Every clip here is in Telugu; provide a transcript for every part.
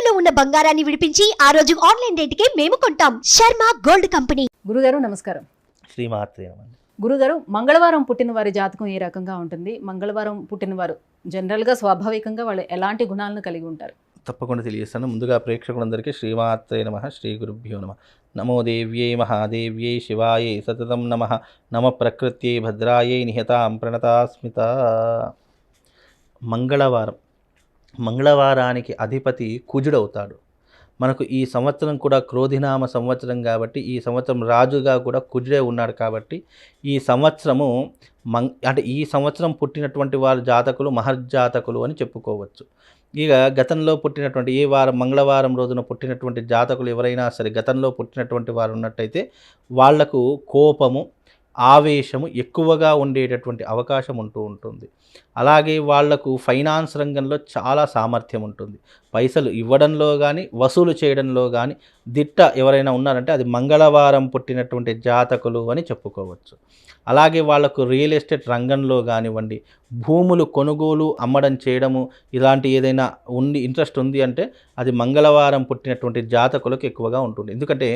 తాకట్టులో ఉన్న బంగారాన్ని విడిపించి ఆ రోజు ఆన్లైన్ రేటుకే మేము కొంటాం. Sharma gold company. గురుగారు నమస్కారం. శ్రీమాత్రే. గురుగారు, మంగళవారం పుట్టిన వారి జాతకం ఏ రకంగా ఉంటుంది? మంగళవారం పుట్టినవారు జనరల్గా స్వాభావికంగా వాళ్ళు ఎలాంటి గుణాలను కలిగి ఉంటారు? తప్పకుండా తెలియజేస్తాను. ముందుగా ప్రేక్షకులందరికీ శ్రీమాత్రే నమః, శ్రీ గురుభ్యో నమః. నమో దేవ్యై మహాదేవ్యై శివాయై సతతం నమః. నమ ప్రకృత్యై భద్రాయై నిహతాం ప్రణతాస్మిత. మంగళవారానికి అధిపతి కుజుడవుతాడు. మనకు ఈ సంవత్సరం కూడా క్రోధినామ సంవత్సరం కాబట్టి ఈ సంవత్సరం రాజుగా కూడా కుజుడే ఉన్నాడు కాబట్టి ఈ సంవత్సరము అంటే ఈ సంవత్సరం పుట్టినటువంటి వారు జాతకులు మహర్జాతకులు అని చెప్పుకోవచ్చు. ఇక గతంలో పుట్టినటువంటి మంగళవారం రోజున పుట్టినటువంటి జాతకులు ఎవరైనా సరే గతంలో పుట్టినటువంటి వారు ఉన్నట్టయితే వాళ్లకు కోపము, ఆవేశము ఎక్కువగా ఉండేటటువంటి అవకాశం ఉంటుంది. అలాగే వాళ్లకు ఫైనాన్స్ రంగంలో చాలా సామర్థ్యం ఉంటుంది. పైసలు ఇవ్వడంలో కానీ వసూలు చేయడంలో కానీ దిట్ట ఎవరైనా ఉన్నారంటే అది మంగళవారం పుట్టినటువంటి జాతకులు అని చెప్పుకోవచ్చు. అలాగే వాళ్లకు రియల్ ఎస్టేట్ రంగంలో కానివ్వండి, భూములు కొనుగోలు అమ్మడం చేయడము ఇలాంటి ఏదైనా ఇంట్రెస్ట్ ఉంది అంటే అది మంగళవారం పుట్టినటువంటి జాతకులకు ఎక్కువగా ఉంటుంది. ఎందుకంటే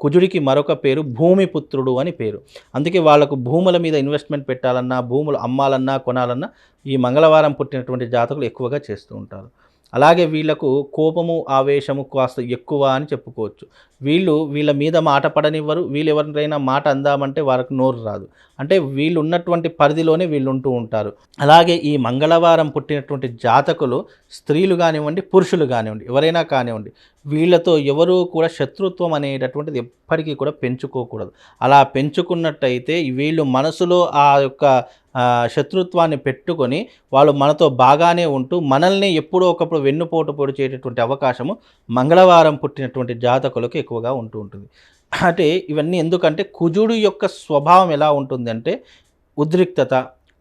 కుజుడికి మరొక పేరు భూమిపుత్రుడు అని పేరు. అందుకే వాళ్లకు భూముల మీద ఇన్వెస్ట్మెంట్ పెట్టాలన్నా, భూములు అమ్మాలన్నా, కొనాలన్నా ఈ మంగళవారం పుట్టినటువంటి జాతకులు ఎక్కువగా చేస్తూ ఉంటారు. అలాగే వీళ్లకు కోపము, ఆవేశము కాస్త ఎక్కువ అని చెప్పుకోవచ్చు. వీళ్ళ మీద మాట పడనివ్వరు. వీళ్ళు ఎవరినైనా మాట అందామంటే వారికి నోరు రాదు. అంటే వీళ్ళు ఉన్నటువంటి పరిధిలోనే వీళ్ళు ఉంటూ ఉంటారు. అలాగే ఈ మంగళవారం పుట్టినటువంటి జాతకులు స్త్రీలు కానివ్వండి, పురుషులు కానివ్వండి, ఎవరైనా కానివ్వండి, వీళ్ళతో ఎవరూ కూడా శత్రుత్వం అనేటటువంటిది ఎప్పటికీ కూడా పెంచుకోకూడదు. అలా పెంచుకున్నట్టయితే వీళ్ళు మనసులో ఆ యొక్క శత్రుత్వాన్ని పెట్టుకొని వాళ్ళు మనతో బాగానే ఉంటూ మనల్ని ఎప్పుడో ఒకప్పుడు వెన్నుపోటు పొడిచేటటువంటి అవకాశము మంగళవారం పుట్టినటువంటి జాతకులకు ఎక్కువగా ఉంటుంది. అంటే ఇవన్నీ ఎందుకంటే కుజుడు యొక్క స్వభావం ఎలా ఉంటుంది అంటే ఉద్రిక్తత,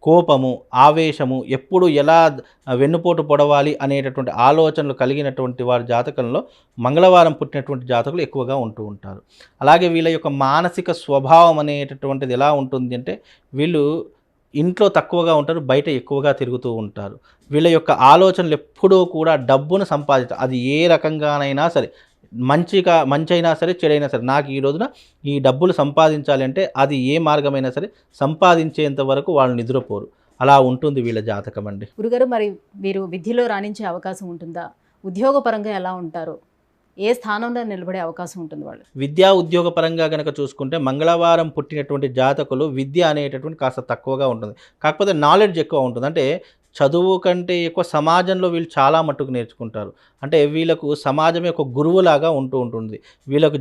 కోపము, ఆవేశము, ఎప్పుడు ఎలా వెన్నుపోటు పొడవాలి అనేటటువంటి ఆలోచనలు కలిగినటువంటి వారి జాతకంలో మంగళవారం పుట్టినటువంటి జాతకులు ఎక్కువగా ఉంటారు. అలాగే వీళ్ళ యొక్క మానసిక స్వభావం అనేటటువంటిది ఎలా ఉంటుంది అంటే వీళ్ళు ఇంట్లో తక్కువగా ఉంటారు, బయట ఎక్కువగా తిరుగుతూ ఉంటారు. వీళ్ళ యొక్క ఆలోచనలు ఎప్పుడూ కూడా డబ్బును సంపాదించాలి. అది ఏ రకంగానైనా సరే, మంచైనా సరే, చెడైనా సరే, నాకు ఈ రోజున ఈ డబ్బులు సంపాదించాలి అంటే అది ఏ మార్గమైనా సరే సంపాదించేంత వరకు వాళ్ళు నిద్రపోరు. అలా ఉంటుంది వీళ్ళ జాతకం అండి. గురుగారు, మరి వీరు విద్యలో రాణించే అవకాశం ఉంటుందా? ఉద్యోగపరంగా ఎలా ఉంటారు? ఏ స్థానంలో నిలబడే అవకాశం ఉంటుంది వాళ్ళు? విద్యా ఉద్యోగ పరంగా కనుక చూసుకుంటే మంగళవారం పుట్టినటువంటి జాతకులు విద్య అనేటటువంటి కాస్త తక్కువగా ఉంటుంది. కాకపోతే నాలెడ్జ్ ఎక్కువ ఉంటుంది. అంటే చదువు కంటే ఎక్కువ సమాజంలో వీళ్ళు చాలా మట్టుకు నేర్చుకుంటారు. అంటే వీళ్ళకు సమాజమే ఒక గురువులాగా ఉంటుంది. వీళ్ళకు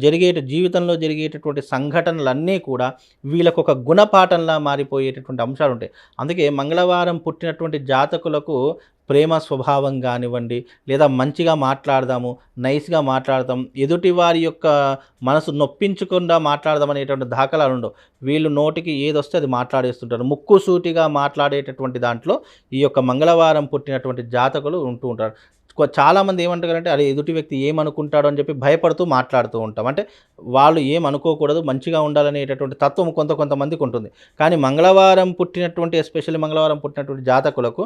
జీవితంలో జరిగేటటువంటి సంఘటనలన్నీ కూడా వీళ్ళకు ఒక గుణపాఠంలా మారిపోయేటటువంటి అంశాలు ఉంటాయి. అందుకే మంగళవారం పుట్టినటువంటి జాతకులకు ప్రేమ స్వభావం కానివ్వండి, లేదా మంచిగా మాట్లాడదాము, నైస్గా మాట్లాడదాం, ఎదుటి వారి యొక్క మనసు నొప్పించకుండా మాట్లాడదాం అనేటువంటి దాఖలాలు ఉండవు. వీళ్ళు నోటికి ఏదొస్తే అది మాట్లాడేస్తుంటారు. ముక్కుసూటిగా మాట్లాడేటటువంటి దాంట్లో ఈ యొక్క మంగళవారం పుట్టినటువంటి జాతకులు ఉంటారు. చాలామంది ఏమంటారంటే అది ఎదుటి వ్యక్తి ఏమనుకుంటాడో అని చెప్పి భయపడుతూ మాట్లాడుతూ ఉంటాం. అంటే వాళ్ళు ఏమనుకోకూడదు, మంచిగా ఉండాలనేటటువంటి తత్వం కొంతమందికి ఉంటుంది. కానీ ఎస్పెషల్లీ మంగళవారం పుట్టినటువంటి జాతకులకు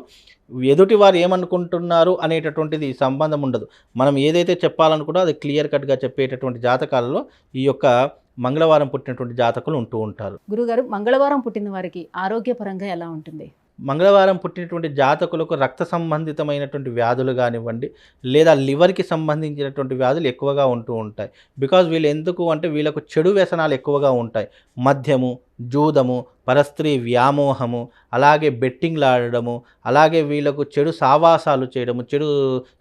ఎదుటి వారు ఏమనుకుంటున్నారు అనేటటువంటిది సంబంధం ఉండదు. మనం ఏదైతే చెప్పాలనుకుంటో అది క్లియర్ కట్గా చెప్పేటటువంటి జాతకాలలో ఈ యొక్క మంగళవారం పుట్టినటువంటి జాతకులు ఉంటారు. గురుగారు, మంగళవారం పుట్టిన వారికి ఆరోగ్యపరంగా ఎలా ఉంటుంది? మంగళవారం పుట్టినటువంటి జాతకులకు రక్త సంబంధితమైనటువంటి వ్యాధులు కానివ్వండి, లేదా లివర్కి సంబంధించినటువంటి వ్యాధులు ఎక్కువగా ఉంటాయి. బికాజ్ వీళ్ళు ఎందుకు అంటే వీళ్ళకు చెడు వ్యసనాలు ఎక్కువగా ఉంటాయి. మద్యము, జూదము, పరస్త్రీ వ్యామోహము, అలాగే బెట్టింగ్లు ఆడడము, అలాగే వీళ్ళకు చెడు సావాసాలు చేయడము, చెడు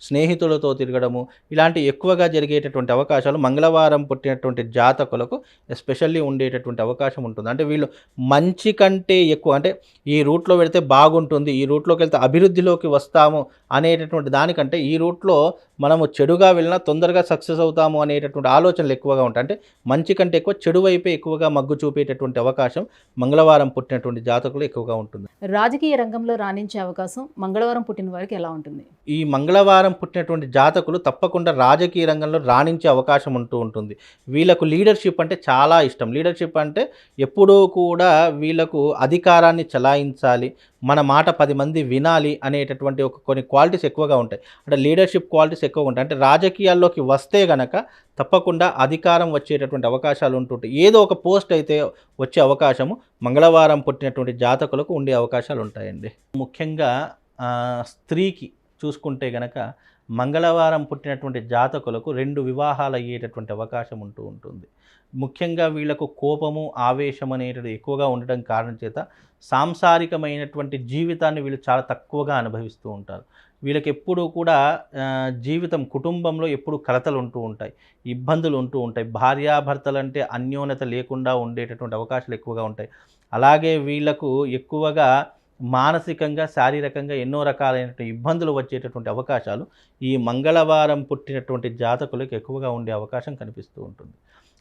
స్నేహితులతో తిరగడము, ఇలాంటి ఎక్కువగా జరిగేటటువంటి అవకాశాలు మంగళవారం పుట్టినటువంటి జాతకులకు ఎస్పెషల్లీ ఉండేటటువంటి అవకాశం ఉంటుంది. అంటే వీళ్ళు మంచి కంటే ఎక్కువ అంటే ఈ రూట్లో వెళితే బాగుంటుంది, ఈ రూట్లోకి వెళ్తే అభివృద్ధిలోకి వస్తాము అనేటటువంటి దానికంటే ఈ రూట్లో మనము చెడుగా వెళ్ళినా తొందరగా సక్సెస్ అవుతాము అనేటటువంటి ఆలోచనలు ఎక్కువగా ఉంటాయి. అంటే మంచి కంటే ఎక్కువ చెడు వైపే ఎక్కువగా మగ్గు చూపేటటువంటి అవకాశం మంగళవారం పుట్టినటువంటి జాతకులు ఎక్కువగా ఉంటుంది. రాజకీయ రంగంలో రాణించే అవకాశం మంగళవారం పుట్టిన వారికి ఎలా ఉంటుంది? ఈ మంగళవారం పుట్టినటువంటి జాతకులు తప్పకుండా రాజకీయ రంగంలో రాణించే అవకాశం ఉంటుంది. వీళ్ళకు లీడర్షిప్ అంటే చాలా ఇష్టం. లీడర్షిప్ అంటే ఎప్పుడూ కూడా వీళ్ళకు అధికారాన్ని చలాయించాలి, మన మాట 10 మంది వినాలి అనేటటువంటి కొన్ని క్వాలిటీస్ ఎక్కువగా ఉంటాయి. అంటే లీడర్షిప్ క్వాలిటీస్ ఎక్కువగా ఉంటాయి. అంటే రాజకీయాల్లోకి వస్తే గనక తప్పకుండా అధికారం వచ్చేటటువంటి అవకాశాలు ఉంటుంటాయి. ఏదో ఒక పోస్ట్ అయితే వచ్చే అవకాశము మంగళవారం పుట్టినటువంటి జాతకులకు ఉండే అవకాశాలు ఉంటాయండి. ముఖ్యంగా స్త్రీకి చూసుకుంటే గనక మంగళవారం పుట్టినటువంటి జాతకులకు 2 వివాహాలు అయ్యేటటువంటి అవకాశం ఉంటుంది. ముఖ్యంగా వీళ్లకు కోపము, ఆవేశం అనేటిది ఎక్కువగా ఉండడం కారణం చేత సాంసారికమైనటువంటి జీవితాన్ని వీళ్ళు చాలా తక్కువగా అనుభవిస్తూ ఉంటారు. వీళ్ళకి ఎప్పుడూ కూడా జీవితం, కుటుంబంలో ఎప్పుడు కలతలు ఉంటూ ఉంటాయి, ఇబ్బందులు ఉంటూ ఉంటాయి. భార్యాభర్తలంటే అన్యోన్యత లేకుండా ఉండేటటువంటి అవకాశాలు ఎక్కువగా ఉంటాయి. అలాగే వీళ్లకు ఎక్కువగా మానసికంగా, శారీరకంగా ఎన్నో రకాలైనటువంటి ఇబ్బందులు వచ్చేటటువంటి అవకాశాలు ఈ మంగళవారం పుట్టినటువంటి జాతకులకు ఎక్కువగా ఉండే అవకాశం కనిపిస్తూ ఉంటుంది.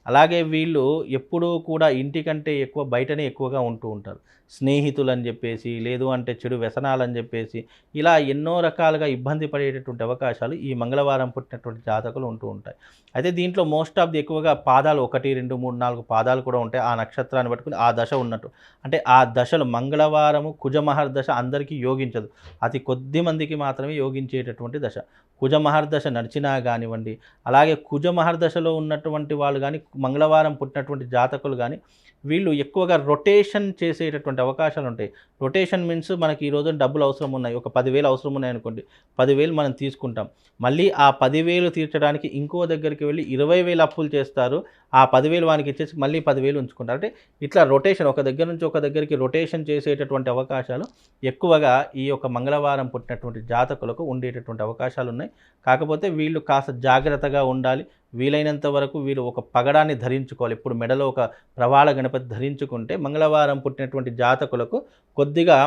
అలాగే వీళ్ళు ఎప్పుడూ కూడా ఇంటికంటే ఎక్కువ బయటనే ఎక్కువగా ఉంటూ ఉంటారు. స్నేహితులు అని చెప్పేసి, లేదు అంటే చెడు వ్యసనాలని చెప్పేసి, ఇలా ఎన్నో రకాలుగా ఇబ్బంది పడేటటువంటి అవకాశాలు ఈ మంగళవారం పుట్టినటువంటి జాతకులు ఉంటూ ఉంటాయి. అయితే దీంట్లో మోస్ట్ ఆఫ్ ది ఎక్కువగా పాదాలు 1, 2, 3, 4 పాదాలు కూడా ఉంటాయి. ఆ నక్షత్రాన్ని పట్టుకుని ఆ దశ ఉన్నట్టు, అంటే ఆ దశలు మంగళవారము కుజమహర్దశ అందరికీ యోగించదు, అతి కొద్ది మందికి మాత్రమే యోగించేటటువంటి దశ. కుజమహర్దశ నడిచినా కానివ్వండి, అలాగే కుజమహర్దశలో ఉన్నటువంటి వాళ్ళు కానీ, మంగళవారం పుట్టినటువంటి జాతకులు కానీ, వీళ్ళు ఎక్కువగా రొటేషన్ చేసేటటువంటి అవకాశాలు ఉంటాయి. రొటేషన్ మీన్స్ మనకి ఈరోజు డబ్బులు అవసరం ఉన్నాయి, ఒక 10,000 అవసరం ఉన్నాయి అనుకోండి, 10,000 మనం తీసుకుంటాం, మళ్ళీ ఆ 10,000 తీర్చడానికి ఇంకో దగ్గరికి వెళ్ళి 20,000 అప్పులు చేస్తారు, ఆ 10,000 వానికి ఇచ్చేసి మళ్ళీ 10,000 ఉంచుకుంటారు. అంటే ఇట్లా రొటేషన్, ఒక దగ్గర నుంచి ఒక దగ్గరికి రొటేషన్ చేసేటటువంటి అవకాశాలు ఎక్కువగా ఈ యొక్క మంగళవారం పుట్టినటువంటి జాతకులకు ఉండేటటువంటి అవకాశాలు ఉన్నాయి. కాకపోతే వీళ్ళు కాస్త జాగ్రత్తగా ఉండాలి. వీలైనంత వరకు వీరు ఒక పగడాన్ని ధరించుకోవాలి. ఇప్పుడు మెడలో ఒక ప్రవాళ గణపతి ధరించుకుంటే మంగళవారం పుట్టినటువంటి జాతకులకు కొద్దిగా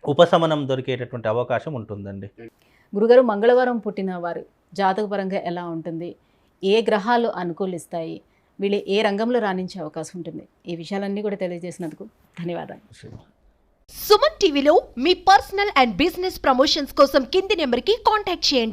ఉపశమనం దొరికేటటువంటి అవకాశం ఉంటుందండి. గురుగారు, మంగళవారం పుట్టిన వారు జాతకపరంగా ఎలా ఉంటుంది, ఏ గ్రహాలు అనుకూలిస్తాయి, వీళ్ళు ఏ రంగంలో రాణించే అవకాశం ఉంటుంది, ఈ విషయాలన్నీ కూడా తెలియజేసినందుకు ధన్యవాదాలు. సుమన్ టీవీలో మీ పర్సనల్ అండ్ బిజినెస్ ప్రమోషన్స్ కోసం కింది నెంబర్కి కాంటాక్ట్ చేయండి.